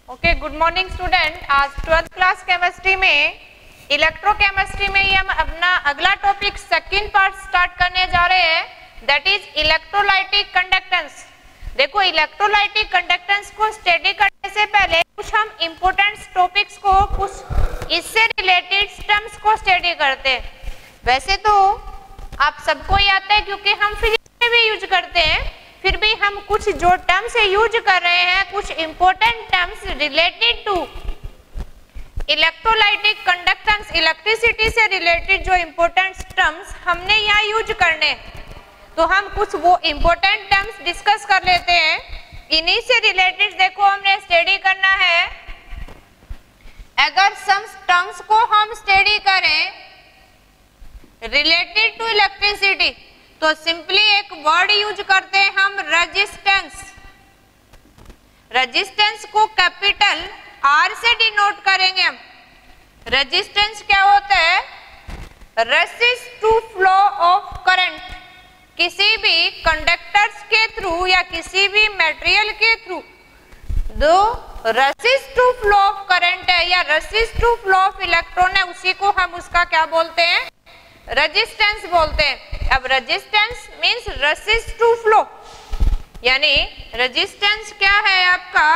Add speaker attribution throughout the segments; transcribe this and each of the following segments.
Speaker 1: Okay, good morning student. आज 12th class chemistry में electrochemistry में ही हम अपना अगला टॉपिक सेकंड पार्ट स्टार्ट करने जा रहे हैं, दैट इज इलेक्ट्रोलाइटिक कंडक्टेंस। देखो, इलेक्ट्रोलाइटिक कंडक्टेंस को स्टडी करने से पहले कुछ हम इंपॉर्टेंट टॉपिक्स को, कुछ इससे रिलेटेड टर्म्स को स्टडी करते हैं। वैसे तो आप सबको ही आता है क्योंकि हम फिजिक्स में भी यूज करते हैं, फिर भी हम कुछ जो टर्म्स यूज कर रहे हैं, कुछ important terms related to electrolytic conductance, electricity से रिलेटेड जो इंपॉर्टेंट टर्म्स हमने यहाँ यूज करने, तो हम कुछ वो इंपॉर्टेंट टर्म्स डिस्कस कर लेते हैं। इन्हीं से रिलेटेड देखो हमने स्टडी करना है। अगर सम टर्म्स को हम स्टडी करें रिलेटेड टू इलेक्ट्रिसिटी, तो सिंपली एक वर्ड यूज करते हैं हम, रेजिस्टेंस। रेजिस्टेंस को कैपिटल आर से डिनोट करेंगे हम। रेजिस्टेंस क्या होता है? Resist to flow of current. किसी भी कंडक्टर्स के थ्रू या किसी भी मटेरियल के थ्रू जो resist to flow of current है या resist to flow of electron है, उसी को हम उसका क्या बोलते हैं? रेजिस्टेंस बोलते हैं। अब resistance means resist to flow, यानी रेजिस्टेंस क्या है आपका?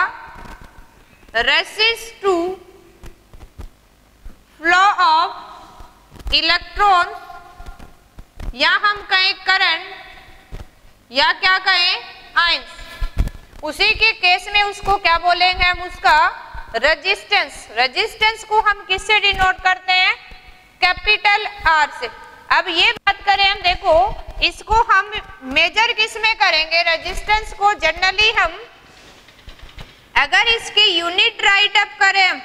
Speaker 1: Resist to flow of electron, या हम कहें करंट, या क्या कहें आयंस। उसी के केस में उसको क्या बोलेंगे हम? उसका रेजिस्टेंस। रेजिस्टेंस को हम किससे डिनोट करते हैं? कैपिटल आर से। अब ये बात करें हम, देखो इसको हम मेजर किस में करेंगे? रेजिस्टेंस को जनरली हम अगर इसकी यूनिट राइट अप करें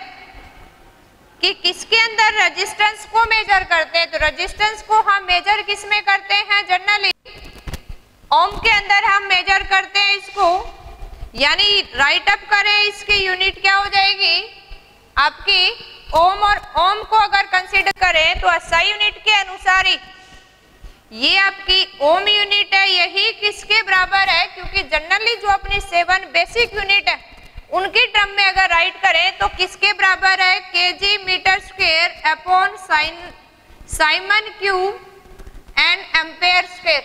Speaker 1: कि किसके अंदर रेजिस्टेंस को मेजर करते हैं, तो रेजिस्टेंस को हम मेजर किस में करते हैं? जनरली ओम के अंदर हम मेजर करते हैं इसको, यानी राइट अप करें इसकी यूनिट क्या हो जाएगी आपकी ओम। और ओम को अगर कंसीडर करें तो एसआई यूनिट के अनुसार ही ये आपकी ओम यूनिट है, यही किसके बराबर है? क्योंकि जनरली जो अपनी 7 बेसिक यूनिट है उनकी टर्म में अगर राइट करें तो किसके बराबर है? केजी मीटर स्क्वायर अपॉन साइमन क्यूब एंड एम्पेयर स्क्वायर।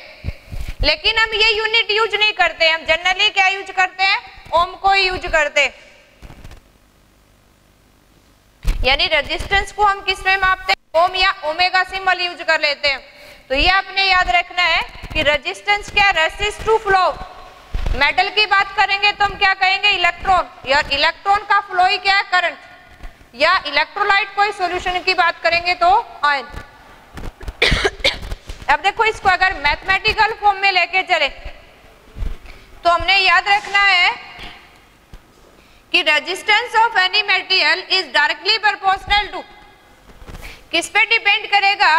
Speaker 1: लेकिन हम ये यूनिट यूज नहीं करते, हम जनरली क्या यूज करते हैं? ओम को ही यूज करते हैं। यानी रेजिस्टेंस को हम किस में मापते हैं? ओम या ओमेगा सिंबल यूज कर लेते हैं। तो ये आपने याद रखना है कि रेजिस्टेंस क्या? Resist to flow. मेटल की बात करेंगे तो हम क्या कहेंगे? इलेक्ट्रॉन, या इलेक्ट्रॉन का फ्लो ही क्या है? करंट। या इलेक्ट्रोलाइट कोई सॉल्यूशन की बात करेंगे तो आयन। अब देखो इसको अगर मैथमेटिकल फॉर्म में लेके चले तो हमने याद रखना है कि resistance of any material is directly proportional to, किस पे डिपेंड करेगा?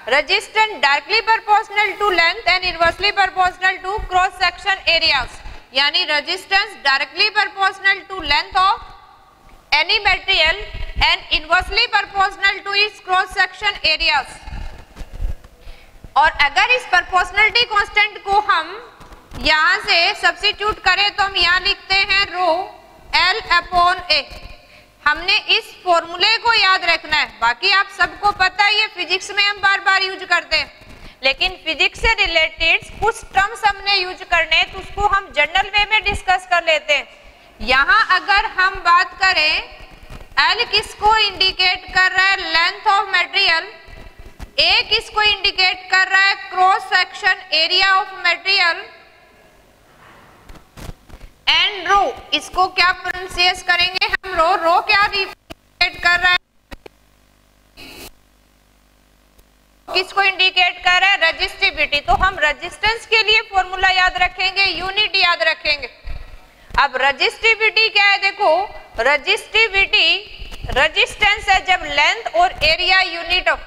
Speaker 1: Resistance directly proportional to length and inversely proportional to cross section areas. यानी resistance directly proportional to length of any material and inversely proportional to its cross section areas. और अगर इस proportionality constant को हम यहां से substitute करें तो हम यहां लिखते हैं रो L अपॉन A। हमने इस फॉर्मूले को याद रखना है। बाकी आप सबको पता है, ये फिजिक्स में हम बार बार यूज करते हैं, लेकिन फिजिक्स से रिलेटेड कुछ टर्म्स हमने यूज करने हैं तो उसको हम जनरल वे में डिस्कस कर लेते हैं। यहाँ अगर हम बात करें L किसको इंडिकेट कर रहा है? Length of material. A किसको इंडिकेट कर रहा है? Cross section area of material. And rho, इसको क्या प्रोनाउंसिएट करेंगे हम? रो। रो क्या इंडिकेट कर रहा है? किसको इंडिकेट कर रहा है? रेजिस्टिविटी। तो हम रेजिस्टेंस के लिए फॉर्मूला याद रखेंगे, यूनिट याद रखेंगे। अब रेजिस्टिविटी क्या है? देखो रेजिस्टिविटी, रेजिस्टेंस है जब लेंथ और एरिया यूनिट हो,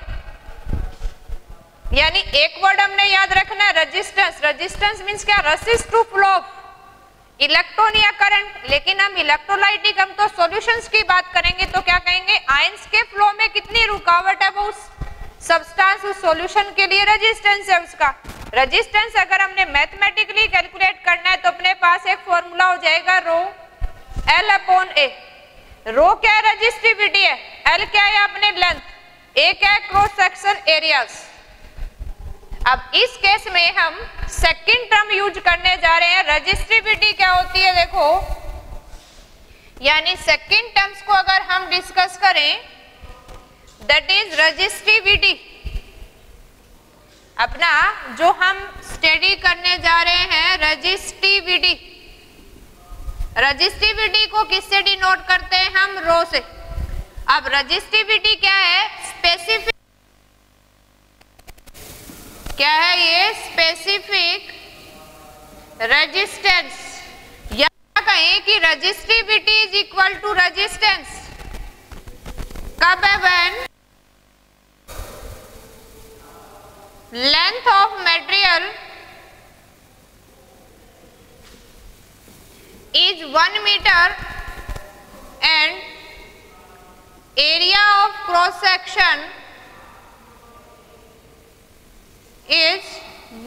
Speaker 1: यानी एक वर्ड हमने याद रखना है रेजिस्टेंस। रेजिस्टेंस मींस क्या? Resist to flow of electron या करंट। लेकिन हम इलेक्ट्रोलाइटिक, हम तो सॉल्यूशंस की बात करेंगे तो क्या कहेंगे? आयंस के फ्लो में कितनी रुकावट है वो उस सब्सटेंस, उस सॉल्यूशन के लिए रेजिस्टेंस है उसका। रेजिस्टेंस अगर हमने मैथमेटिकली कैलकुलेट करना है तो अपने पास एक फॉर्मूला हो जाएगा रो L अपॉन A। रो क्या है, रजिस्टिविटी है, एल क्या है अपने लेंथ, ए क्या है क्रॉस सेक्शन एरियाज। अब इस केस में हम सेकंड टर्म यूज करने जा रहे हैं। रजिस्टिविटी क्या होती है देखो, यानी सेकंड टर्म्स को अगर हम डिस्कस करें, दैट इज रजिस्टिविटी। अपना जो हम स्टडी करने जा रहे हैं रजिस्टिविटी, रजिस्टिविटी को किससे डिनोट करते हैं हम, रो से। अब रजिस्टिविटी क्या है, स्पेसिफिक, क्या है ये, स्पेसिफिक रेजिस्टेंस, या कहें कि resistivity is equal to resistance कब है, when length of material is 1 meter and area of cross section is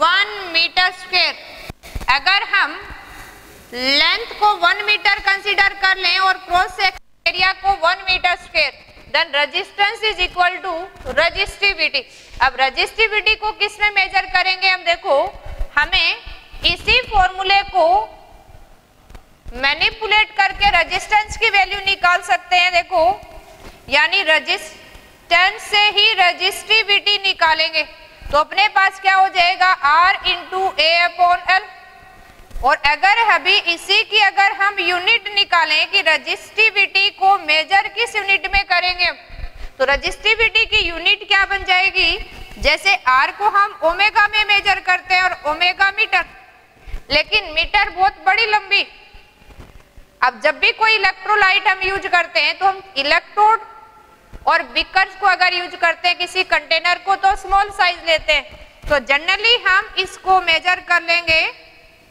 Speaker 1: 1 meter square। अगर हम लेंथ को 1 मीटर कंसीडर कर लें और क्रॉस सेक्शन एरिया को 1 meter square, then resistance is equal to resistivity. अब रजिस्टिविटी को किस में मेजर करेंगे हम, देखो हमें इसी फॉर्मूले को मैनिपुलेट करके रेजिस्टेंस की वैल्यू निकाल सकते हैं। देखो यानी रेजिस्टेंस से ही रजिस्टिविटी निकालेंगे, तो अपने पास क्या हो जाएगा, R इंटू ए अपॉन एल। और अगर अभी इसी की अगर हम यूनिट निकालें कि रजिस्टिविटी को मेजर किस यूनिट में करेंगे, तो रजिस्टिविटी की यूनिट क्या बन जाएगी, जैसे R को हम ओमेगा में मेजर करते हैं और ओमेगा मीटर, लेकिन मीटर बहुत बड़ी लंबी। अब जब भी कोई इलेक्ट्रोलाइट हम यूज करते हैं तो हम इलेक्ट्रोड और बीकर्स को अगर यूज करते हैं किसी कंटेनर को तो स्मॉल साइज लेते हैं, तो जनरली हम इसको मेजर कर लेंगे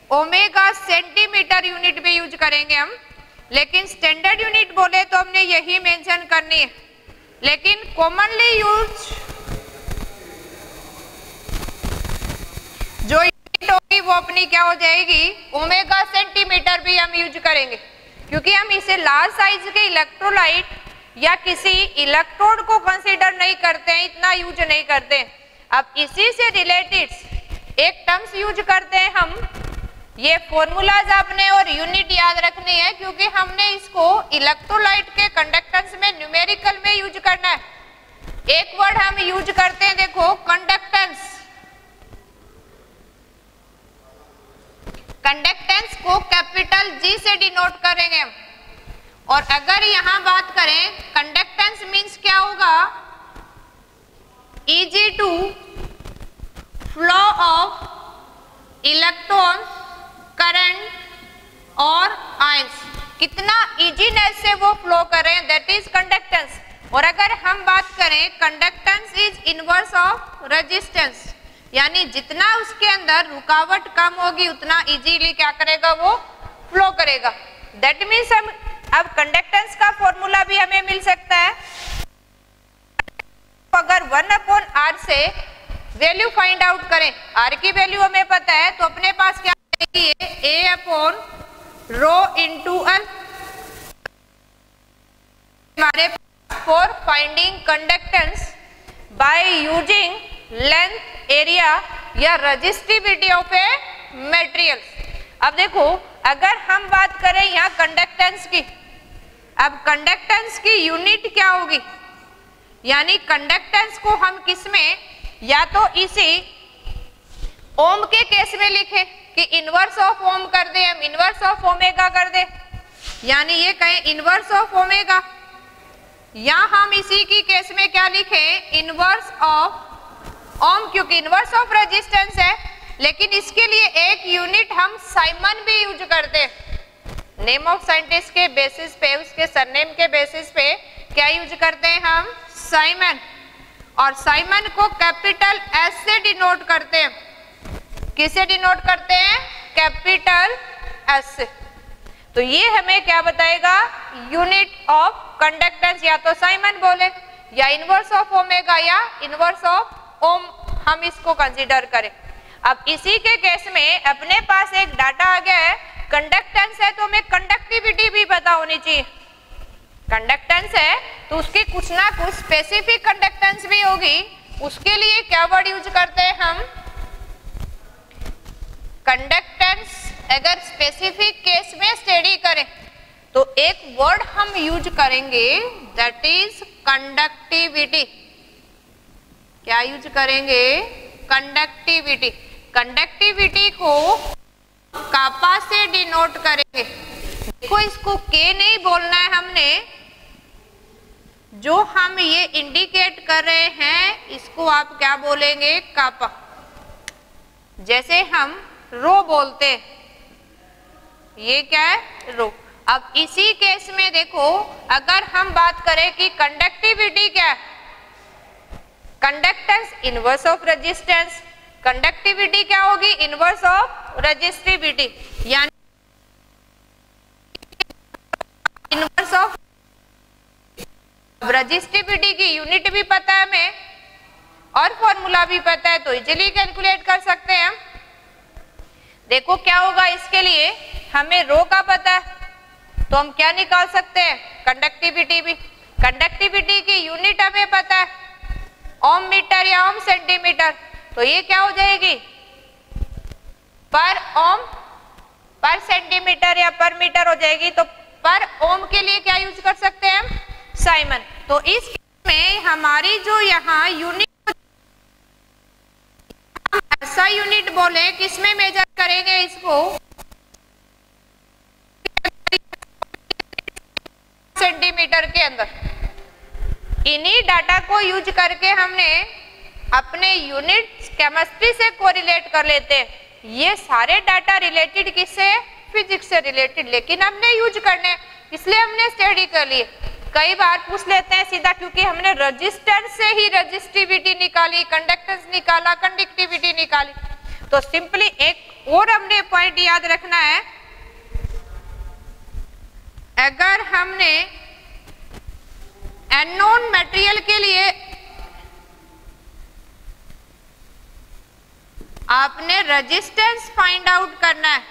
Speaker 1: ओमेगा सेंटीमीटर यूनिट में यूज करेंगे हम, लेकिन स्टैंडर्ड यूनिट बोले तो हमने यही मेंशन करनी है। लेकिन कॉमनली यूज जो यूनिट होगी वो अपनी क्या हो जाएगी, ओमेगा सेंटीमीटर भी हम यूज करेंगे, क्योंकि हम इसे लार्ज साइज के इलेक्ट्रोलाइट या किसी इलेक्ट्रोड को कंसीडर नहीं करते हैं, इतना यूज नहीं करते हैं। अब इसी से रिलेटेड एक टर्म्स यूज करते हैं हम, ये फॉर्मूलाज आपने और यूनिट याद रखनी है, क्योंकि हमने इसको इलेक्ट्रोलाइट के कंडक्टेंस में न्यूमेरिकल में यूज करना है। एक वर्ड हम यूज करते हैं देखो, कंडक्टेंस। कंडक्टेंस को कैपिटल G से डिनोट करेंगे हम। और अगर यहां बात करें कंडक्टेंस मींस क्या होगा, easy to flow of electrons, current और आयंस, कितना इजीनेस से वो फ्लो कर रहे हैं, दैट इज कंडक्टेंस। और अगर हम बात करें conductance is inverse of resistance, यानी जितना उसके अंदर रुकावट कम होगी उतना इजीली क्या करेगा, वो फ्लो करेगा। दैट मीन्स हम अब कंडक्टेंस का फॉर्मूला भी हमें मिल सकता है। अगर 1/r से वैल्यू फाइंड आउट करें, r की वैल्यू हमें पता है, तो अपने पास क्या आएगी, a upon rho into L. हमारे for finding conductance by using length, area या रेजिस्टिविटी ऑफ ए मटेरियल। अब देखो अगर हम बात करें यहाँ कंडक्टेंस की, अब कंडक्टेंस की यूनिट क्या होगी, यानी कंडक्टेंस को हम किसमें, या तो इसी ओम के केस में लिखे कि इनवर्स ऑफ ओम कर दे, हम इनवर्स ऑफ ओमेगा कर दे, यानी ये कहें इनवर्स ऑफ ओमेगा, या हम इसी की केस में क्या लिखे, इनवर्स ऑफ ओम, क्योंकि इनवर्स ऑफ रेजिस्टेंस है। लेकिन इसके लिए एक यूनिट हम साइमन भी यूज करते हैं, नेम ऑफ साइंटिस्ट के बेसिस पे, उसके सरनेम के बेसिस पे क्या यूज करते हैं हम, साइमन। और साइमन को कैपिटल एस से डिनोट करते हैं, किसे डिनोट करते हैं, कैपिटल एस से। तो ये हमें क्या बताएगा, यूनिट ऑफ कंडक्टेंस, या तो साइमन बोले या इनवर्स ऑफ ओमेगा या इनवर्स ऑफ ओम हम इसको कंसीडर करें। अब इसी के केस में अपने पास एक डाटा आ गया है, कंडक्टेंस है तो हमें कंडक्टिविटी भी पता होनी चाहिए। कंडक्टेंस है तो उसकी कुछ ना कुछ स्पेसिफिक कंडक्टेंस भी होगी। उसके लिए क्या वर्ड यूज करते हैं हम? कंडक्टेंस अगर स्पेसिफिक केस में स्टडी करें तो एक वर्ड हम यूज करेंगे, दैट इज कंडक्टिविटी। क्या यूज करेंगे? कंडक्टिविटी। कंडक्टिविटी को कापा से डिनोट करेंगे। देखो इसको के नहीं बोलना है हमने, जो हम ये इंडिकेट कर रहे हैं इसको आप क्या बोलेंगे? कापा। जैसे हम रो बोलते हैं, ये क्या है? रो। अब इसी केस में देखो, अगर हम बात करें कि कंडक्टिविटी क्या है? Conductance inverse of resistance. Conductivity क्या होगी? इनवर्स ऑफ रेजिस्टिविटी, यानी इनवर्स ऑफ। रेजिस्टिविटी की यूनिट भी पता है हमें और फॉर्मूला भी पता है, तो इजीली कैलकुलेट कर सकते हैं हम। देखो क्या होगा इसके लिए, हमें रो का पता है तो हम क्या निकाल सकते हैं? कंडक्टिविटी भी। कंडक्टिविटी की यूनिट हमें पता है, ओम मीटर या ओम सेंटीमीटर, तो ये क्या हो जाएगी? पर ओम पर सेंटीमीटर या पर मीटर हो जाएगी। तो पर ओम के लिए क्या यूज कर सकते हैं हम? साइमन। तो इस में हमारी जो यहाँ यूनिट, ऐसा यूनिट बोले किसमें मेजर करेंगे इसको? सेंटीमीटर के अंदर। इन्हीं डाटा को यूज करके हमने अपने यूनिट केमिस्ट्री से कोरिलेट कर लेते हैं। ये सारे डाटा रिलेटेड किससे? फिजिक्स से रिलेटेड, लेकिन हमने यूज करने इसलिए हमने स्टडी कर लिए। कई बार पूछ लेते हैं सीधा, क्योंकि हमने रेजिस्टेंस से ही रेजिस्टिविटी निकाली, कंडक्टेंस निकाला, कंडक्टिविटी निकाली। तो सिंपली एक और हमने पॉइंट याद रखना है, अगर हमने अननोन मटेरियल के लिए आपने रेजिस्टेंस फाइंड आउट करना है,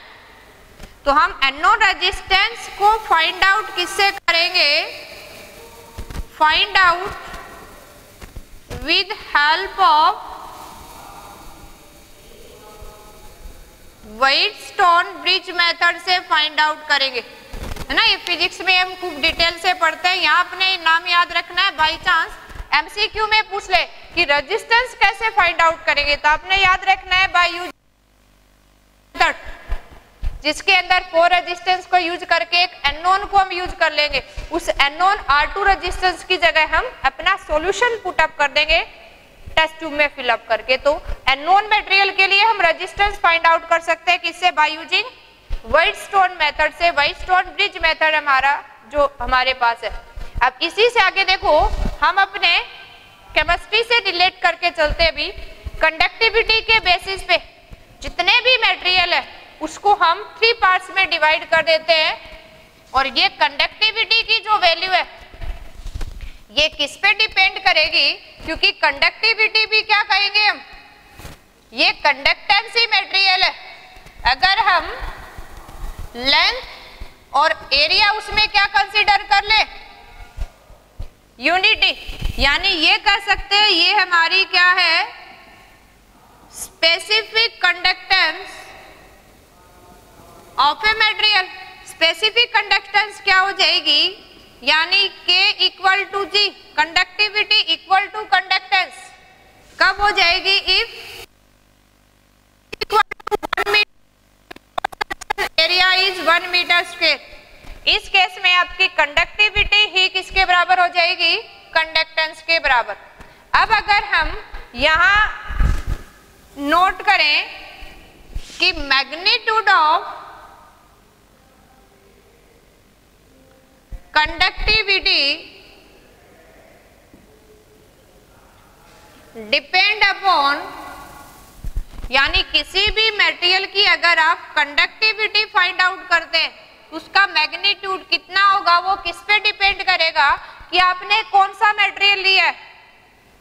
Speaker 1: तो हम अननोन रेजिस्टेंस को फाइंड आउट किससे करेंगे? Find out with help of Wheatstone bridge method से फाइंड आउट करेंगे, है ना। ये फिजिक्स में हम खूब डिटेल से पढ़ते हैं। यहाँ अपने नाम याद रखना है, बाई चांस एमसीक्यू में पूछ ले कि रेजिस्टेंस कैसे फाइंड आउट करेंगे, तो आपने याद रखना है बाय यूज मेथड, जिसके अंदर 4 रेजिस्टेंस को यूज करके एक अननोन को हम यूज कर लेंगे। उस अननोन R2 रेजिस्टेंस की जगह हम अपना सॉल्यूशन पुट अप कर देंगे टेस्ट ट्यूब में फिल अप करके। तो अननोन मटेरियल के लिए हम रेजिस्टेंस फाइंड आउट कर सकते हैं किससे? बाय यूजिंग व्हाइटस्टोन मेथड से। व्हाइटस्टोन ब्रिज मेथड हमारा जो हमारे पास है। अब इसी से आगे देखो, हम अपने केमिस्ट्री से रिलेट करके चलते भी, कंडक्टिविटी के बेसिस पे जितने भी मटेरियल है उसको हम 3 पार्ट्स में डिवाइड कर देते हैं। और ये कंडक्टिविटी की जो वैल्यू है ये किस पे डिपेंड करेगी? क्योंकि कंडक्टिविटी भी क्या कहेंगे हम? ये कंडक्टेंसी मटेरियल है। अगर हम लेंथ और एरिया उसमें क्या कंसीडर कर ले? यूनिटी, यानी ये कह सकते हैं ये हमारी क्या है? Specific conductance of a material. Specific conductance क्या हो जाएगी? यानी K equal to G, conductivity equal to conductance कब हो जाएगी? If equal to 1 meter, area is 1 meter square. इस केस में आपकी कंडक्टिविटी ही किसके बराबर हो जाएगी? कंडक्टेंस के बराबर। अब अगर हम यहां नोट करें कि magnitude of conductivity depend upon, यानी किसी भी मटेरियल की अगर आप कंडक्टिविटी फाइंड आउट करते हैं उसका मैग्नीट्यूड कितना होगा, वो किस पे डिपेंड करेगा कि आपने कौन सा मटेरियल लिया है।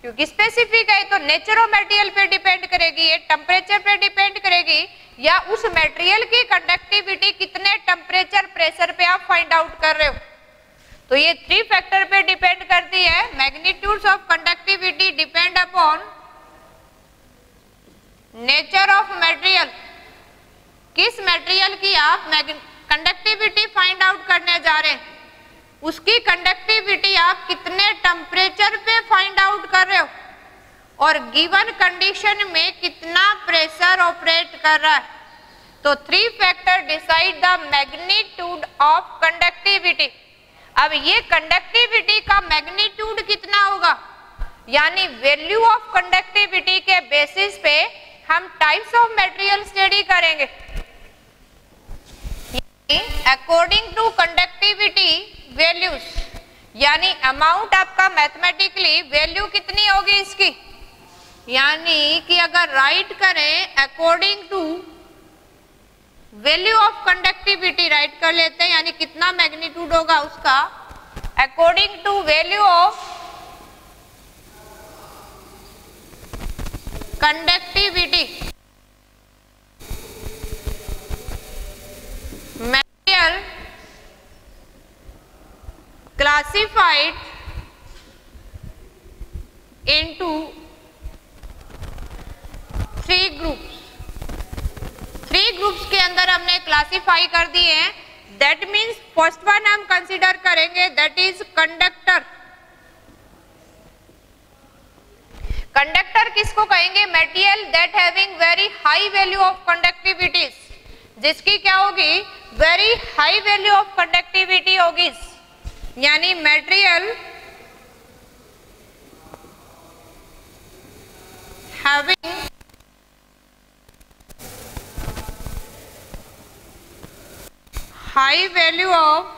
Speaker 1: क्योंकि स्पेसिफिक है तो नेचर ऑफ मटेरियल पे डिपेंड करेगी, ये टेम्परेचर पे डिपेंड करेगी, या उस मटेरियल की कंडक्टिविटी कितने टेम्परेचर प्रेशर पे आप फाइंड आउट कर रहे हो। तो ये 3 फैक्टर पे डिपेंड करती है। Magnitudes of conductivity depend upon nature of material, किस मटेरियल की आप कंडक्टिविटी फाइंड आउट करने जा रहे हैं, उसकी कंडक्टिविटी आप कितने टेम्परेचर पे फाइंड आउट कर रहे हो और गिवन कंडीशन में कितना प्रेशर ऑपरेट कर रहा है। तो 3 factor decide the magnitude of conductivity. अब ये कंडक्टिविटी का मैग्नीट्यूड कितना होगा, यानी वैल्यू ऑफ कंडक्टिविटी के बेसिस पे हम टाइप्स ऑफ मटेरियल स्टडी करेंगे। अकॉर्डिंग टू कंडक्टिविटी वैल्यूज, यानी अमाउंट आपका मैथमेटिकली वैल्यू कितनी होगी इसकी, यानी कि अगर राइट करें according to value of conductivity write कर लेते हैं, यानी कितना मैग्नीट्यूड होगा उसका according to value of conductivity material classified into 3 groups. 3 groups के अंदर हमने क्लासिफाई कर दिए हैं। दैट मीन्स फर्स्ट वन हम कंसीडर करेंगे, दैट इज कंडक्टर। कंडक्टर किसको कहेंगे, material that having very high value of conductivity, जिसकी क्या होगी, very high value of conductivity होगी, यानी material having high value of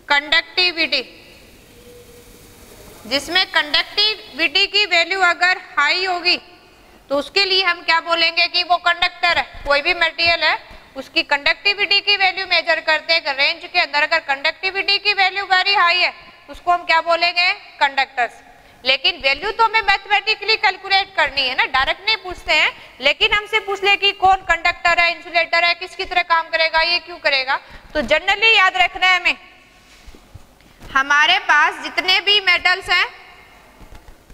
Speaker 1: conductivity, जिसमें कंडक्टिविटी की वैल्यू अगर हाई होगी तो उसके लिए हम क्या बोलेंगे कि वो कंडक्टर है। कोई भी मटेरियल है उसकी कंडक्टिविटी की वैल्यू मेजर करते हैं, रेंज के अंदर अगर कंडक्टिविटी की वैल्यू वेरी हाई है उसको हम क्या बोलेंगे, कंडक्टर्स। लेकिन वैल्यू तो हमें मैथमेटिकली कैलकुलेट करनी है ना, डायरेक्ट नहीं पूछते हैं। लेकिन हमसे पूछ ले कि कौन कंडक्टर है, इंसुलेटर है, किसकी तरह काम करेगा, ये क्यों करेगा, तो जनरली याद रखना है हमें, हमारे पास जितने भी मेटल्स हैं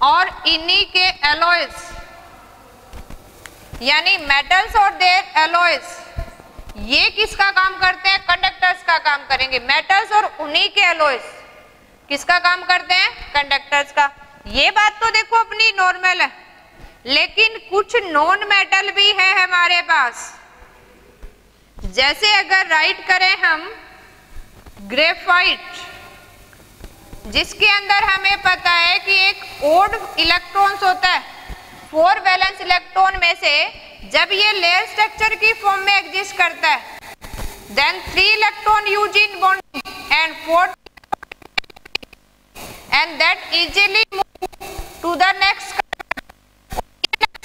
Speaker 1: और इन्हीं के एलॉयज, यानी मेटल्स और देयर एलॉयज, ये किसका काम करते हैं, कंडक्टर्स का काम करेंगे। मेटल्स और उन्हीं के एलॉयज किसका काम करते हैं, कंडक्टर्स का। ये बात तो देखो अपनी नॉर्मल है, लेकिन कुछ नॉन मेटल भी है हमारे पास। जैसे अगर राइट करें हम ग्रेफाइट, जिसके अंदर हमें पता है कि एक ओड इलेक्ट्रॉन्स होता है, 4 वैलेंस इलेक्ट्रॉन में से जब ये लेयर स्ट्रक्चर की फॉर्म में एग्जिस्ट करता है, then 3 electron use in bonding and 4 and that easily move to the next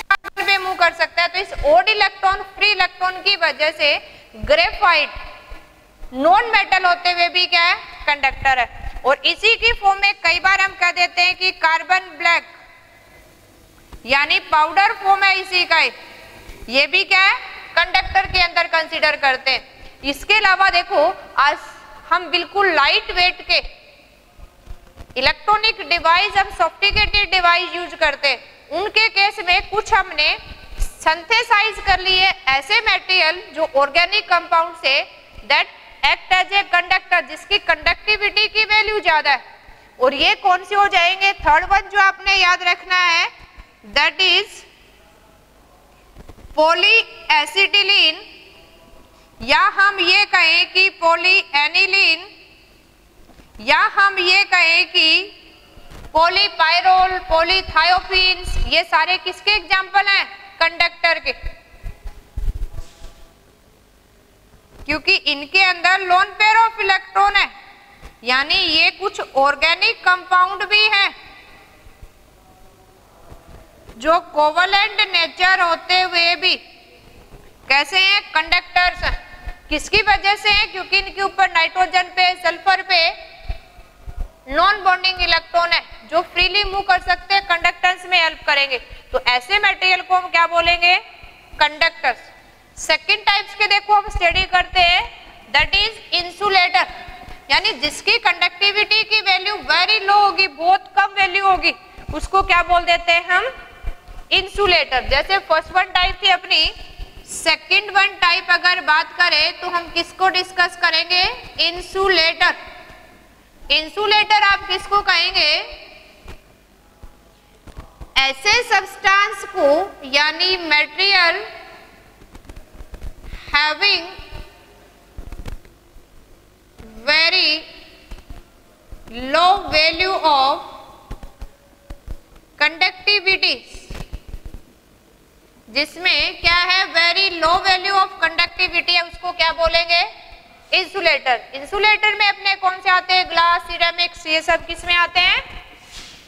Speaker 1: carbon पे मूव कर सकता है। तो इस ओड इलेक्ट्रॉन फ्री इलेक्ट्रॉन की वजह से ग्रेफाइट नॉन मेटल होते हुए भी क्या है, कंडक्टर है। और इसी की फॉर्म में कई बार हम कह देते हैं कि कार्बन ब्लैक, यानी पाउडर फॉर्म है इसी का, ये भी क्या है, कंडक्टर के अंदर कंसीडर करते हैं। इसके अलावा देखो आज हम बिल्कुल लाइट वेट के इलेक्ट्रॉनिक डिवाइस, हम सोफिस्टिकेटेड डिवाइस यूज करते हैं, उनके केस में कुछ हमने सिंथेसाइज कर लिए ऐसे मटेरियल जो ऑर्गेनिक कंपाउंड से that act as a conductor, जिसकी कंडक्टिविटी की वैल्यू ज्यादा है। और ये कौन से हो जाएंगे, थर्ड वन जो आपने याद रखना है, दैट इज पॉली एसिटिलीन, या हम ये कहें कि पॉली एनिलीन, या हम ये कहें कि पॉलीपाइरोल, पॉलीथायोफिन्स, ये सारे किसके एग्जाम्पल हैं, कंडक्टर के, क्योंकि इनके अंदर लोन पेयर ऑफ इलेक्ट्रॉन है, यानी ये कुछ ऑर्गेनिक कंपाउंड भी हैं जो कोवलेंट नेचर होते हुए भी कैसे हैं, कंडक्टर्स हैं। किसकी वजह से हैं, क्योंकि इनके ऊपर नाइट्रोजन पे, सल्फर पे नॉन बॉन्डिंग इलेक्ट्रॉन है जो फ्रीली मूव कर सकते हैं, कंडक्टेंस में हेल्प करेंगे। तो ऐसे मटेरियल को हम क्या बोलेंगे, कंडक्टर्स। सेकंड टाइप्स के देखो हम स्टडी करते हैं, दैट इज इंसुलेटर। यानी जिसकी कंडक्टिविटी की वैल्यू वेरी लो होगी, बहुत कम वैल्यू होगी, उसको क्या बोल देते हैं हम? इंसुलेटर। जैसे फर्स्ट वन टाइप थी अपनी, सेकंड वन टाइप अगर बात करें तो हम किसको डिस्कस करेंगे? इंसुलेटर। इंसुलेटर आप किसको कहेंगे? ऐसे सब्सटेंस को यानी material having very low value of conductivity, जिसमें क्या है? Very low value of conductivity है, उसको क्या बोलेंगे? इंसुलेटर। इंसुलेटर में अपने कौन से आते हैं? ग्लास, सिरेमिक्स, ये सब किस में आते हैं?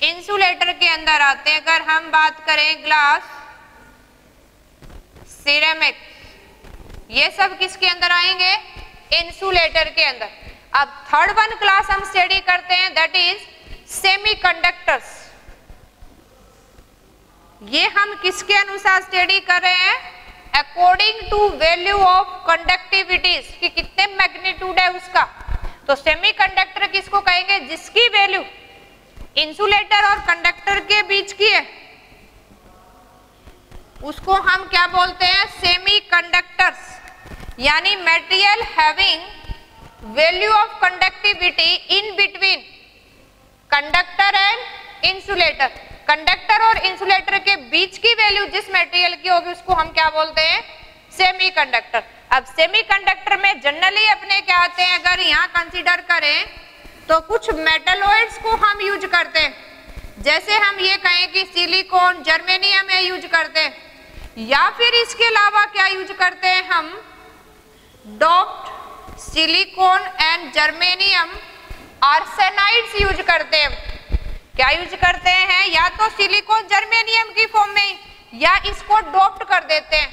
Speaker 1: इंसुलेटर के अंदर आते हैं। अगर हम बात करें ग्लास, सिरेमिक्स, ये सब किसके अंदर आएंगे? इंसुलेटर के अंदर। अब थर्ड वन क्लास हम स्टडी करते हैं, दैट इज सेमीकंडक्टर्स। ये हम किसके अनुसार स्टडी कर रहे हैं? According to value of conductivities, कि कितने मैग्नीट्यूड है उसका। तो सेमीकंडक्टर किसको कहेंगे? जिसकी वैल्यू इंसुलेटर और कंडक्टर के बीच की है, उसको हम क्या बोलते हैं? सेमीकंडक्टर्स। यानी material having value of conductivity in between conductor and insulator. Conductor और इंसुलेटर के बीच की वैल्यू जिस मटेरियल की होगी उसको हम क्या बोलते हैं? सेमीकंडक्टर। अब सेमीकंडक्टर में जनरली अपने क्या आते हैं? अगर यहाँ कंसीडर करें तो कुछ मेटलॉइड्स को हम यूज करते हैं। जैसे हम ये कहें कि सिलिकॉन, जर्मेनियम ये यूज करते हैं, या फिर इसके अलावा क्या यूज करते हैं हम? Doped silicon and germanium arsenides use करते हैं। क्या यूज करते हैं? या तो सिलिकॉन जर्मेनियम की फॉर्म में, या इसको डोप्ड कर देते हैं।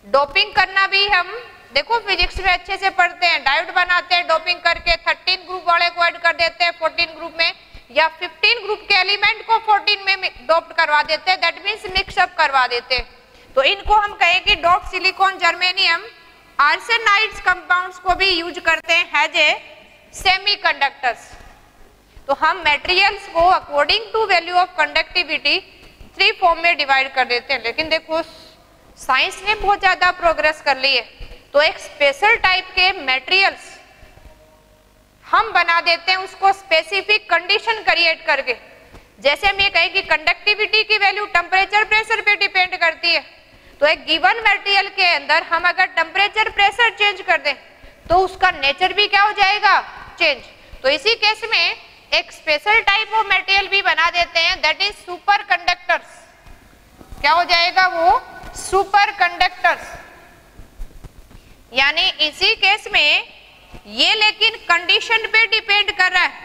Speaker 1: डोपिंग करना भी हम देखो फिजिक्स में अच्छे से पढ़ते हैं। डायोड बनाते हैं डोपिंग करके, 13 ग्रुप वाले को ऐड कर देते हैं 14 ग्रुप में, या 15 ग्रुप के एलिमेंट को 14 में डोप्ड करवा देते हैं, दैट मींस मिक्सअप करवा देते हैं। तो इनको हम कहें कि डोप्ड सिलिकॉन जर्मेनियम आर्सेनाइड्स कंपाउंड्स को भी यूज करते हैं एज ए सेमीकंडक्टर्स। तो हम मटेरियल्स को according to value of conductivity 3 form में डिवाइड कर देते हैं। लेकिन देखो साइंस ने बहुत ज्यादा प्रोग्रेस कर ली है, तो एक स्पेशल टाइप के मटेरियल्स हम बना देते हैं, उसको स्पेसिफिक कंडीशन क्रिएट करके। जैसे हम ये कहें कि कंडक्टिविटी की वैल्यू टेम्परेचर, प्रेशर पे डिपेंड करती है, तो एक गिवन मटेरियल के अंदर हम अगर टेम्परेचर, प्रेशर चेंज कर दें तो उसका नेचर भी क्या हो जाएगा? चेंज। तो इसी केस में एक स्पेशल टाइप ऑफ मटेरियल भी बना देते हैं, दैट इज सुपर कंडक्टर्स। क्या हो जाएगा वो? Super conductors. यानी इसी केस में ये लेकिन कंडीशन पे डिपेंड कर रहा है।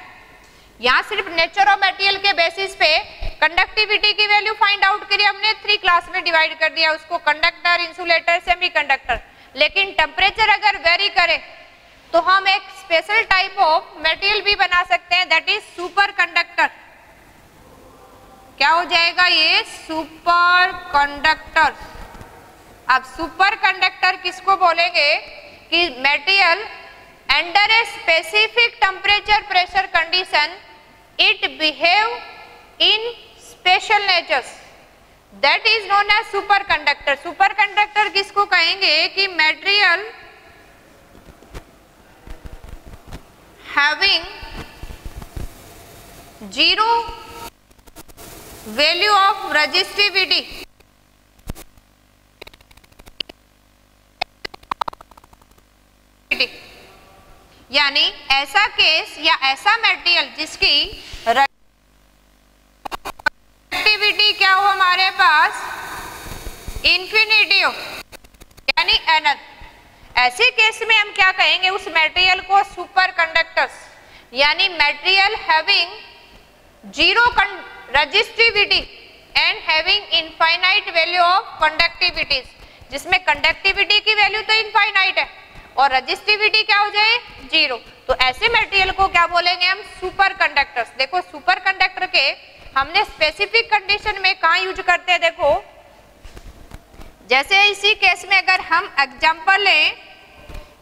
Speaker 1: यहाँ सिर्फ नेचर ऑफ मटेरियल के बेसिस पे कंडक्टिविटी की वैल्यू फाइंड आउट करिए, हमने 3 क्लास में डिवाइड कर दिया उसको, कंडक्टर, इंसुलेटर, सेमीकंडक्टर। लेकिन टेम्परेचर अगर वेरी करे तो हम एक स्पेशल टाइप ऑफ मटेरियल भी बना सकते हैं, दैट इज सुपर कंडक्टर। क्या हो जाएगा ये? Super conductor. अब सुपर कंडक्टर किसको बोलेंगे? कि material under a specific temperature, pressure condition it behave in special natures, that is known as super conductor. Super conductor किसको कहेंगे? कि material having zero value of resistivity, यानी ऐसा केस या ऐसा मटेरियल जिसकी रेजिस्टिविटी क्या हो हमारे पास? इंफिनिटी हो, यानी अनंत। ऐसे केस में हम क्या कहेंगे? उस मटेरियल को सुपर कंडक्टर्स, यानी material having zero resistivity and having infinite value of conductivities, जिसमें कंडक्टिविटी की वैल्यू तो इनफाइनाइट है और रेजिस्टिविटी क्या हो जाए? 0। तो ऐसे मटेरियल को क्या बोलेंगे हम? Super conductors. देखो सुपर कंडक्टर के हमने स्पेसिफिक कंडीशन में कहाँ यूज करते हैं? देखो जैसे इसी केस में अगर हम एग्जांपल लें,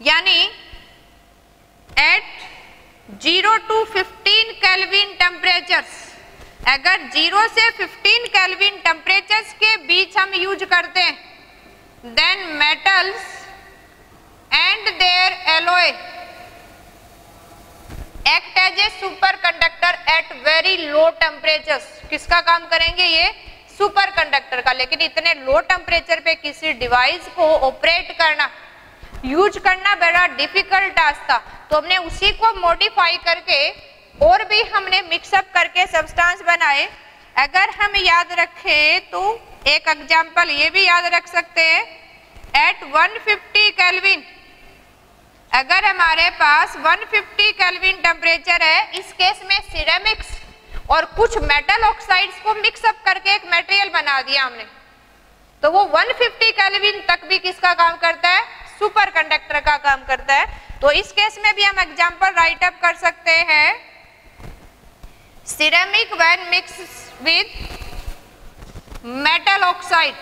Speaker 1: यानी एट 0 to 15 केल्विन टेम्परेचर्स, अगर 0 से 15 केल्विन टेम्परेचर्स के बीच हम यूज करते हैं, then metals and their alloy act as a super conductor at very low temperatures. किसका काम करेंगे ये? सुपर कंडक्टर का। लेकिन इतने लो टेम्परेचर पे किसी डिवाइस को ऑपरेट करना, यूज करना बड़ा डिफिकल्ट टास्क था, तो हमने उसी को मॉडिफाई करके और भी हमने मिक्सअप करके सब्सटेंस बनाए। अगर हम याद रखें तो एक एग्जांपल ये भी याद रख सकते हैं, एट 150 केल्विन, अगर हमारे पास 150 केल्विन टेम्परेचर है, इस केस में सिरेमिक्स और कुछ मेटल ऑक्साइड्स को मिक्सअप करके एक मटेरियल बना दिया हमने, तो वो 150 केल्विन तक भी किसका काम करता है? सुपर कंडक्टर का काम करता है। तो इस केस में भी हम एग्जांपल राइट अप कर सकते हैं, ceramic when mix with metal oxide,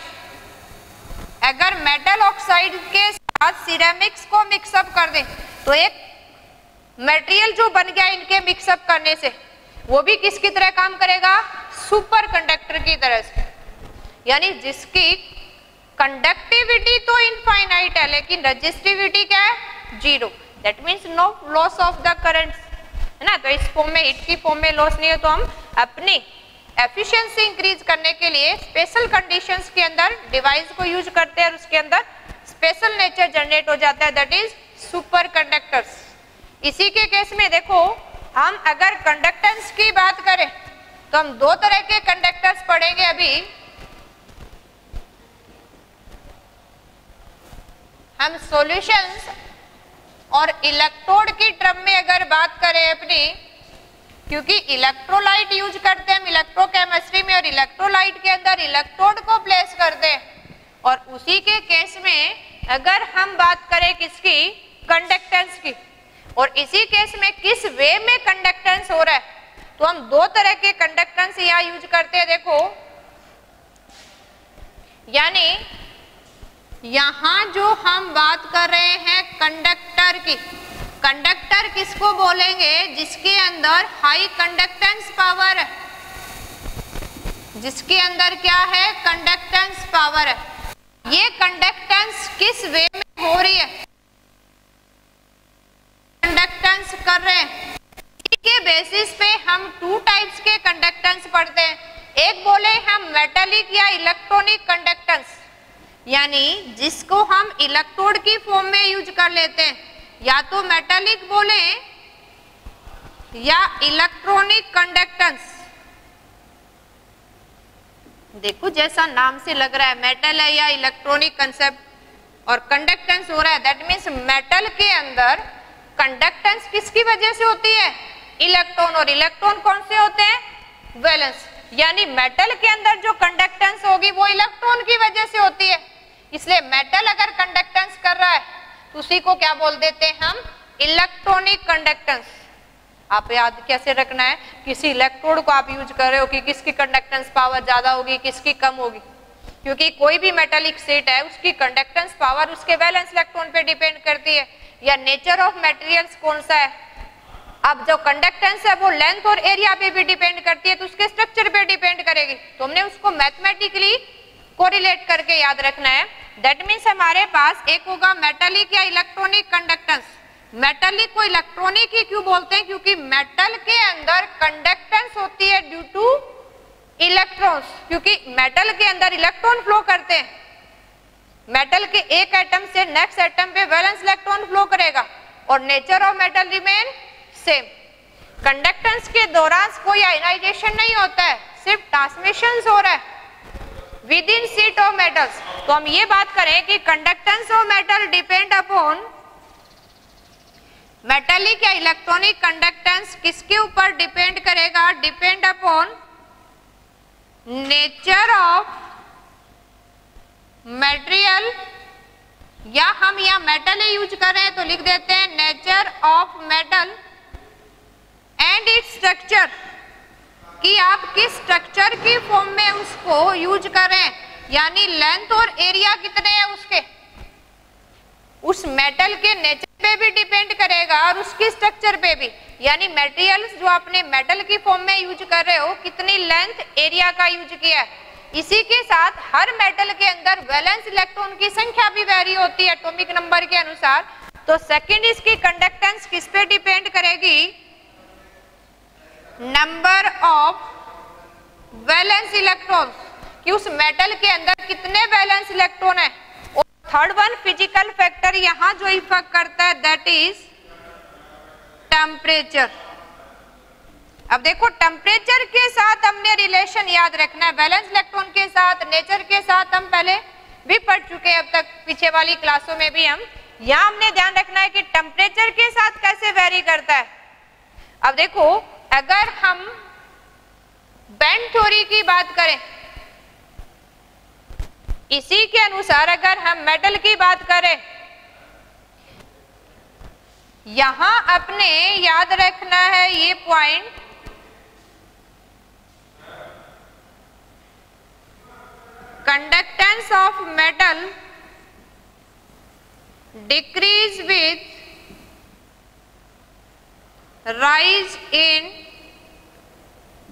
Speaker 1: अगर मेटल ऑक्साइड के साथ सिरेमिक्स को मिक्सअप कर दें तो एक मटेरियल जो बन गया इनके मिक्सअप करने से, वो भी किसकी तरह काम करेगा? सुपर कंडक्टर की तरह से। यानी जिसकी कंडक्टिविटी तो इनफाइनाइट है लेकिन रेजिस्टिविटी क्या है? 0। That means no loss of the currents, है ना। तो इस फॉर्म में, हीट की फॉर्म में लॉस नहीं है, तो हम अपनी एफिशिएंसी इंक्रीज करने के लिए स्पेशल कंडीशंस के अंदर डिवाइस को यूज करते हैं और उसके अंदर स्पेशल नेचर जनरेट हो जाता है, दैट इज सुपर कंडक्टर्स। इसी के केस में देखो, हम अगर कंडक्टेंस की बात करें तो हम दो तरह के कंडक्टर्स पढ़ेंगे अभी। हम सॉल्यूशंस और इलेक्ट्रोड की टर्म में अगर बात करें अपनी, क्योंकि इलेक्ट्रोलाइट यूज करते हैं हम इलेक्ट्रोकेमिस्ट्री में, और इलेक्ट्रोलाइट के अंदर इलेक्ट्रोड को प्लेस करते हैं, और उसी के केस में अगर हम बात करें किसकी? कंडक्टेंस की, और इसी केस में किस वे में कंडक्टेंस हो रहा है, तो हम दो तरह के कंडक्टेंस यहाँ यूज करते हैं। देखो, यानी यहां जो हम बात कर रहे हैं कंडक्टर की, कंडक्टर किसको बोलेंगे? जिसके अंदर हाई कंडक्टेंस पावर है, जिसके अंदर क्या है? कंडक्टेंस पावर है। ये कंडक्टेंस किस वे में हो रही है? कंडक्टेंस कर रहे हैं। इसके बेसिस पे हम टू टाइप्स के कंडक्टेंस पढ़ते हैं। एक बोले हम मेटालिक या इलेक्ट्रॉनिक कंडक्टेंस, यानी जिसको हम इलेक्ट्रोड की फॉर्म में यूज कर लेते हैं, या तो मेटालिक बोले या इलेक्ट्रॉनिक कंडक्टेंस। देखो जैसा नाम से लग रहा है, मेटल है या इलेक्ट्रॉनिक कंसेप्ट और कंडक्टेंस हो रहा है, दैट मीन्स मेटल के अंदर कंडक्टेंस किसकी वजह से होती है? इलेक्ट्रॉन, और इलेक्ट्रॉन कौन से होते हैं? वैलेंस। यानी मेटल के अंदर जो कंडक्टेंस होगी वो इलेक्ट्रॉन की वजह से होती है। इसलिए मेटल अगर कंडक्टेंस कर रहा है तो उसी को क्या बोल देते हैं हम? Electronic conductance. आप याद कैसे रखना है, किसी इलेक्ट्रोड को आप यूज कर रहे हो कि किसकी कंडक्टेंस पावर ज्यादा होगी, किसकी कम होगी, क्योंकि कोई भी मेटालिक सेट है उसकी कंडक्टेंस पावर उसके वैलेंस इलेक्ट्रॉन पे डिपेंड करती है, या नेचर ऑफ मटेरियल्स कौन सा है। अब जो कंडक्टेंस है वो लेंथ और एरिया पे भी डिपेंड करती है, तो उसके स्ट्रक्चर पे डिपेंड करेगी, तो हमने उसको मैथमेटिकली कोरिलेट करके याद रखना है। दैट मीन्स हमारे पास एक होगा मेटालिक या इलेक्ट्रॉनिक कंडक्टेंस। मेटालिक को इलेक्ट्रॉनिक ही क्यों बोलते हैं? क्योंकि मेटल के अंदर कंडक्टेंस होती है ड्यू टू इलेक्ट्रॉन्स, क्योंकि मेटल के अंदर इलेक्ट्रॉन फ्लो करते हैं। मेटल के एक एटम से नेक्स्ट एटम पे वैलेंस इलेक्ट्रॉन फ्लो करेगा, और nature of metal remain same. Conductance के दौरान कोई आयनाइजेशन नहीं होता है, सिर्फ ट्रांसमिशन हो रहा है with in sheet of metals. तो हम ये बात करें कि conductance of metal depend upon, metallic या इलेक्ट्रॉनिक कंडक्टेंस किसके ऊपर डिपेंड करेगा? Depend upon nature of material, या हम यहाँ मेटल यूज कर रहे हैं तो लिख देते हैं nature of metal and its structure, कि आप किस स्ट्रक्चर की फॉर्म में उसको यूज कर रहे हैं, यानी लेंथ और एरिया कितने हैं उसके, उस मेटल के नेचर पे भी डिपेंड करेगा और उसकी स्ट्रक्चर पे भी। यानी मटेरियल्स जो आपने मेटल की फॉर्म में यूज कर रहे हो कितनी लेंथ एरिया का यूज किया है। इसी के साथ हर मेटल के अंदर वैलेंस इलेक्ट्रॉन की संख्या भी वेरी होती है एटॉमिक नंबर के अनुसार। तो सेकंड इसकी कंडक्टेंस किस पे डिपेंड करेगी, नंबर ऑफ वैलेंस इलेक्ट्रॉन्स, कि उस मेटल के अंदर कितने वैलेंस इलेक्ट्रॉन है। और थर्ड वन फिजिकल फैक्टर यहां जो इफेक्ट करता है दैट इज टेम्परेचर। अब देखो टेम्परेचर के साथ हमने रिलेशन याद रखना है, वैलेंस इलेक्ट्रॉन के साथ, नेचर के साथ हम पहले भी पढ़ चुके हैं अब तक, पीछे वाली क्लासों में भी हम। यहां हमने ध्यान रखना है कि टेम्परेचर के साथ कैसे वेरी करता है। अब देखो अगर हम बैंड थ्योरी की बात करें, इसी के अनुसार अगर हम मेटल की बात करें, यहां अपने याद रखना है ये point, conductance of metal decrease with rise in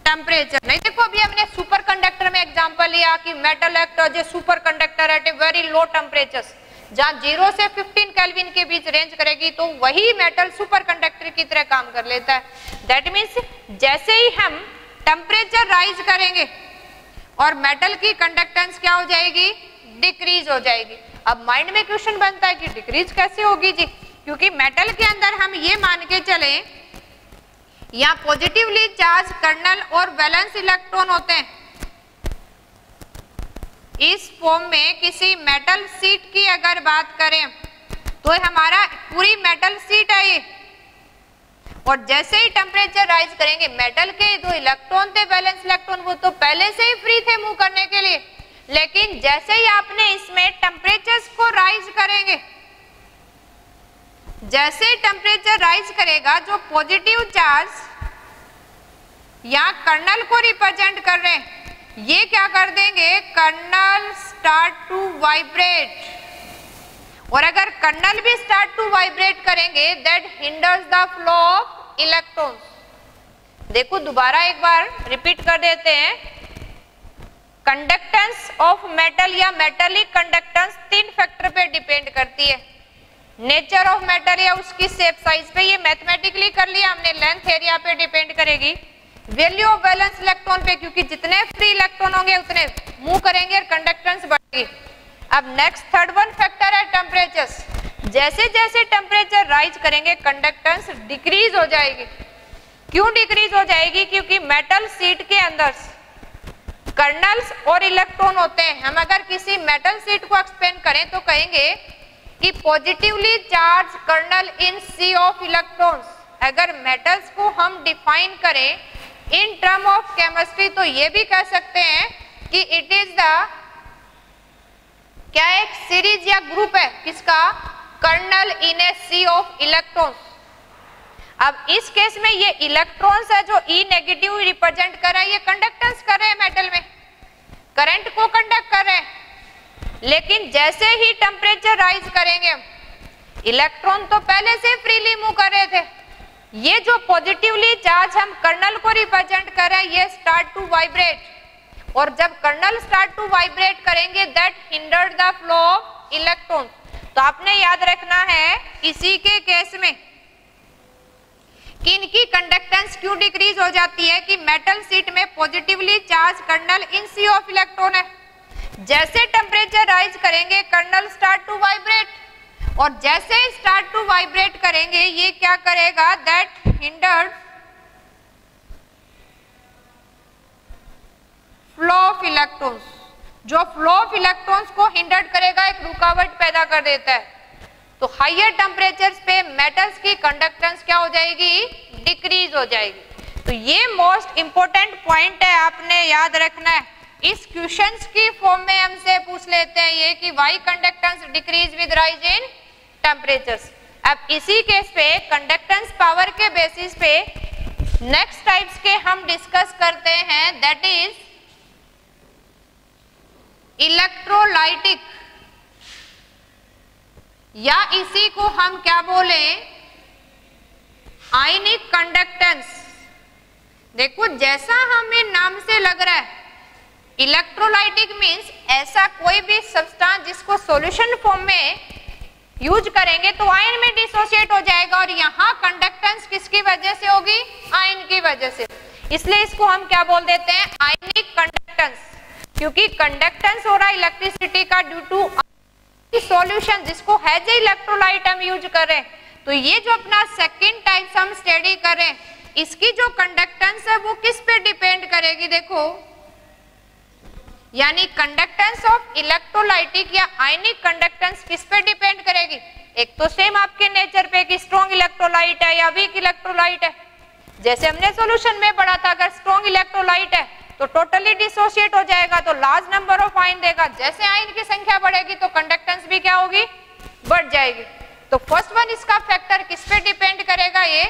Speaker 1: temperature. नहीं देखो अभी हमने सुपर कंडक्टर में एग्जांपल लिया कि metal act as a super conductor at a very low temperature, जहां 0 से 15 केल्विन के बीच रेंज करेगी तो वही मेटल सुपर कंडक्टर की तरह काम कर लेता है। दैट मीन्स जैसे ही हम टेम्परेचर राइज करेंगे और मेटल की कंडक्टेंस क्या हो जाएगी, डिक्रीज हो जाएगी। अब माइंड में क्वेश्चन बनता है कि डिक्रीज कैसे होगी जी, क्योंकि मेटल के अंदर हम ये मान के चले यहाँ पॉजिटिवली चार्ज कर्नल और वैलेंस इलेक्ट्रॉन होते हैं। इस फॉर्म में किसी मेटल शीट की अगर बात करें तो हमारा पूरी मेटल शीट है ये, और जैसे ही टेम्परेचर राइज करेंगे मेटल के जो इलेक्ट्रॉन थे वैलेंस इलेक्ट्रॉन वो तो पहले से ही फ्री थे मूव करने के लिए, लेकिन जैसे ही आपने इसमें टेम्परेचर्स को राइज करेंगे, जैसे टेम्परेचर राइज करेगा जो पॉजिटिव चार्ज या कर्नल को रिप्रेजेंट कर रहे हैं ये क्या कर देंगे, कर्नल स्टार्ट टू वाइब्रेट, और अगर कर्नल भी स्टार्ट टू वाइब्रेट करेंगे that hinders the flow of electrons. देखो दोबारा एक बार रिपीट कर देते हैं, कंडक्टेंस ऑफ मेटल या मेटेलिक कंडक्टेंस 3 फैक्टर पे डिपेंड करती है, नेचर ऑफ मेटल या उसकी शेप साइज पे, ये मैथमेटिकली कर लिया हमने, लेंथ एरिया पे डिपेंड करेगी, वैल्यू ऑफ वैलेंस इलेक्ट्रॉन पे, क्योंकि जितने फ्री इलेक्ट्रॉन होंगे उतने मूव करेंगे और कंडक्टेंस बढ़ेगी। अब नेक्स्ट थर्ड वन फैक्टर है टेम्परेचर। जैसे जैसे टेम्परेचर राइज करेंगे कंडक्टेंस डिक्रीज हो जाएगी। क्यों डिक्रीज हो जाएगी, क्योंकि मेटल शीट के अंदर कर्नल्स और इलेक्ट्रॉन होते हैं। हम अगर किसी मेटल शीट को एक्सप्लेन करें तो कहेंगे कि positively charge kernel in sea of electrons. अगर मेटल्स को हम डिफाइन करें इन टर्म ऑफ केमिस्ट्री तो ये भी कह सकते हैं कि इट इज द क्या एक सीरीज या ग्रुप है किसका, kernel in a sea of electrons. अब इस केस में ये इलेक्ट्रॉन्स है जो ई नेगेटिव रिप्रेजेंट कर रहा है, ये कंडक्टेंस कर रहे हैं मेटल में, करंट को कंडक्ट कर रहे हैं। लेकिन जैसे ही टेम्परेचर राइज करेंगे, इलेक्ट्रॉन तो पहले से फ्रीली मूव कर रहे थे, ये जो पॉजिटिवली चार्ज हम कर्नल को रिप्रेजेंट कर रहे हैं ये स्टार्ट टू वाइब्रेट, और जब कर्नल स्टार्ट टू वाइब्रेट करेंगे that hinder the flow of electron. तो आपने याद रखना है इसी के केस में कि इनकी कंडक्टेंस क्यों डिक्रीज हो जाती है, कि मेटल शीट में positively charge kernel in sea of electron है। जैसे टेम्परेचर राइज करेंगे कर्नल स्टार्ट टू वाइब्रेट, और जैसे स्टार्ट टू वाइब्रेट करेंगे ये क्या करेगा, that hinders flow of electrons. जो फ्लो ऑफ इलेक्ट्रॉन्स को हिंडर्ड करेगा, एक रुकावट पैदा कर देता है। तो हायर टेम्परेचर्स पे मेटल्स की कंडक्टेंस क्या हो जाएगी, डिक्रीज हो जाएगी। तो ये मोस्ट इंपोर्टेंट पॉइंट है, आपने याद रखना है। इस क्वेश्चंस की फॉर्म में हमसे पूछ लेते हैं ये कि why conductance decrease with rise in temperatures. अब इसी केस पे कंडक्टेंस पावर के बेसिस पे नेक्स्ट टाइप्स के हम डिस्कस करते हैं, दैट इज इलेक्ट्रोलाइटिक, या इसी को हम क्या बोले, आयनिक कंडक्टेंस, देखो जैसा हमें नाम से लग रहा है इलेक्ट्रोलाइटिक मींस ऐसा कोई भी सब्सटेंस जिसको सॉल्यूशन फॉर्म में यूज करेंगे तो आयन में डिसोसिएट हो जाएगा, और यहाँ कंडक्टेंस किसकी वजह से होगी? आयन की वजह से। इसलिए इसको हम क्या बोल देते हैं? आयनिक कंडक्टेंस, क्योंकि कंडक्टेंस हो रहा है इलेक्ट्रिसिटी का ड्यू टू सॉल्यूशन जिसको हैज ए इलेक्ट्रोलाइट हम यूज करें। तो ये जो अपना सेकंड टाइप हम स्टडी करें, इसकी जो कंडक्टेंस है वो किस पे डिपेंड करेगी? देखो, यानी कंडक्टेंस ऑफ इलेक्ट्रोलाइटिक या आयनिक कंडक्टेंस किस पे डिपेंड करेगी? एक तो सेम आपके नेचर पे कि स्ट्रॉन्ग इलेक्ट्रोलाइट है या वीक इलेक्ट्रोलाइट है। जैसे हमने सॉल्यूशन में पढ़ा था, अगर स्ट्रॉन्ग इलेक्ट्रोलाइट है तो टोटली डिसोसिएट हो जाएगा, तो लार्ज नंबर ऑफ आयन देगा। जैसे आयन की संख्या बढ़ेगी तो कंडक्टेंस भी क्या होगी? बढ़ जाएगी। तो फर्स्ट वन इसका फैक्टर किस पे डिपेंड करेगा? ये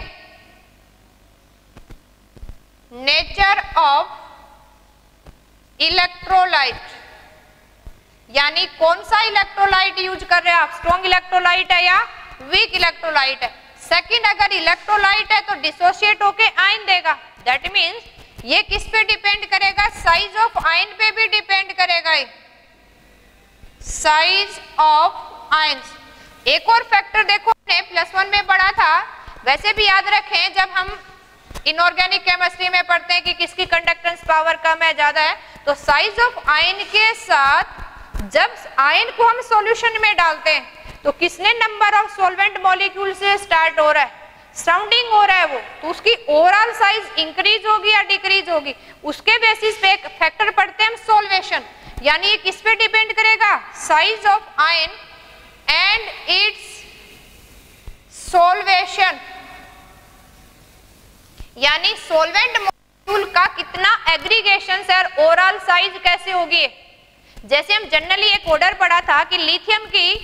Speaker 1: नेचर ऑफ इलेक्ट्रोलाइट, यानी कौन सा इलेक्ट्रोलाइट यूज कर रहे हैं आप? स्ट्रॉन्ग इलेक्ट्रोलाइट है या वीक इलेक्ट्रोलाइट है? सेकंड, अगर इलेक्ट्रोलाइट है तो डिसोसिएट होके आयन देगा। दैट मींस ये किस पे डिपेंड करेगा? साइज ऑफ आयन पे भी डिपेंड करेगा, साइज ऑफ आयंस। एक और फैक्टर देखो, हमने +1 में पढ़ा था, वैसे भी याद रखें जब हम इनऑर्गेनिक केमिस्ट्री में पढ़ते हैं कि किसकी कंडक्टेंस पावर कम है ज्यादा है, तो साइज ऑफ आयन के साथ जब आयन को हम सॉल्यूशन में डालते हैं तो किसने नंबर ऑफ सॉल्वेंट मॉलिक्यूल से स्टार्ट हो रहा है? सराउंडिंग हो रहा है वो, तो उसकी ओवरऑल साइज इंक्रीज होगी या डिक्रीज होगी? उसके बेसिस पे एक फैक्टर पढ़ते हैं हम, सॉल्वेशन। यानी ये किस पे डिपेंड करेगा? Size of ion and it's solvation, यानी सॉल्वेंट मॉलिक्यूल का कितना एग्रीगेशन है और ओवरऑल साइज कैसे होगी। जैसे हम जनरली एक ऑर्डर पढ़ा था कि लिथियम की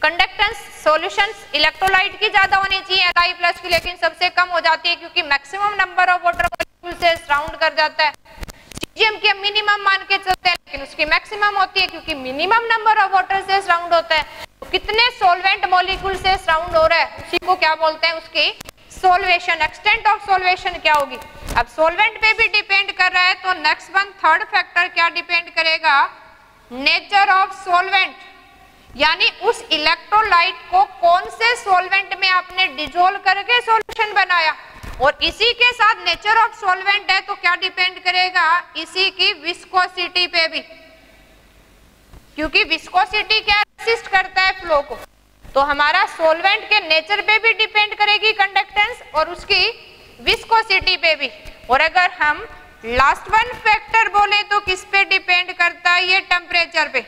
Speaker 1: कंडक्टेंस सॉल्यूशंस इलेक्ट्रोलाइट की ज्यादा होनी चाहिए Li+ की, लेकिन सबसे कम हो जाती है क्योंकि maximum number of water molecule से सराउंड कर जाता है। सीजियम की मिनिमम मान के चलते हैं, लेकिन उसकी मैक्सिमम होती है क्योंकि मिनिमम नंबर ऑफ वाटर से सराउंड होता है। तो कितने सॉल्वेंट मॉलिक्यूल से सराउंड हो रहा है उसी को क्या बोलते हैं? उसकी सॉल्वेशन, एक्सटेंट ऑफ सॉल्वेशन क्या होगी। अब सॉल्वेंट पे भी डिपेंड कर रहा है, तो नेक्स्ट वन थर्ड फैक्टर क्या डिपेंड करेगा? नेचर ऑफ सॉल्वेंट, यानी उस इलेक्ट्रोलाइट को कौन से सॉल्वेंट में आपने डिसॉल्व करके सॉल्यूशन बनाया, और इसी के साथ नेचर ऑफ सॉल्वेंट है तो क्या डिपेंड करेगा? इसी की विस्कोसिटी पे भी, क्योंकि विस्कोसिटी क्या रेसिस्ट करता है फ्लो को, तो हमारा सॉल्वेंट के नेचर पे भी डिपेंड करेगी कंडक्टेंस और उसकी विस्कोसिटी पे भी। और अगर हम लास्ट वन फैक्टर बोले तो किस पे डिपेंड करता है? ये टेम्परेचर पे।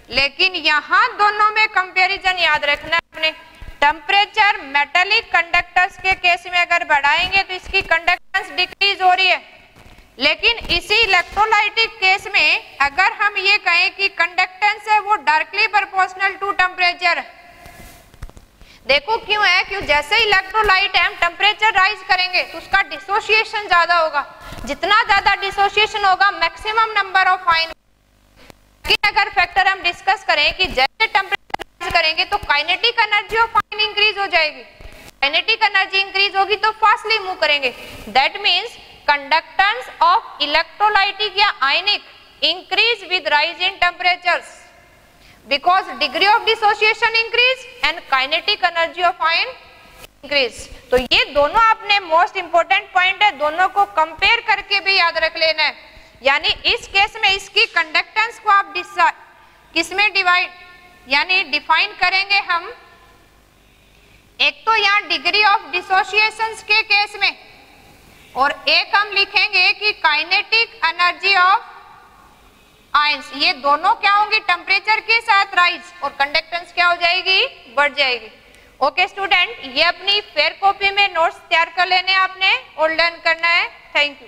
Speaker 1: लेकिन यहाँ दोनों में कंपैरिजन याद रखना है अपने। टेम्परेचर मेटालिक कंडक्टर्स के केस में अगर बढ़ाएंगे तो इसकी कंडक्टेंस डिक्रीज हो रही है, लेकिन इसी इलेक्ट्रोलाइटिक केस में अगर हम ये कहें कि कंडक्टेंस है वो डायरेक्टली प्रोपोर्शनल टू टेम्परेचर। देखो क्यों है? क्यों जैसे इलेक्ट्रोलाइट है हम टेम्परेचर राइज करेंगे तो उसका डिसोसिएशन ज्यादा होगा, जितना ज्यादा डिसोसिएशन होगा मैक्सिमम नंबर ऑफ आयन। लेकिन अगर फैक्टर हम डिस्कस करें कि जैसे टेम्परेचर राइज करेंगे तो kinetic energy of ion increase हो जाएगी, काइनेटिक एनर्जी इंक्रीज होगी तो फास्टली मूव करेंगे। That means conductance of electrolytic या ionic increase with rise in temperatures because degree of dissociation increase and kinetic energy of ion increase। तो ये दोनों आपने मोस्ट इंपोर्टेंट पॉइंट है, दोनों को कंपेयर करके भी याद रख लेना है। यानी इस केस में इसकी कंडक्टेंस को आप किसमें डिवाइड यानी डिफाइन करेंगे हम, एक तो यहाँ डिग्री ऑफ डिसोसिएशन के केस में, और एक हम लिखेंगे कि काइनेटिक एनर्जी ऑफ आयंस। ये दोनों क्या होंगे? टेम्परेचर के साथ राइज, और कंडक्टेंस क्या हो जाएगी? बढ़ जाएगी। ओके स्टूडेंट, ये अपनी फेयर कॉपी में नोट्स तैयार कर लेने आपने और लर्न करना है। Thank you.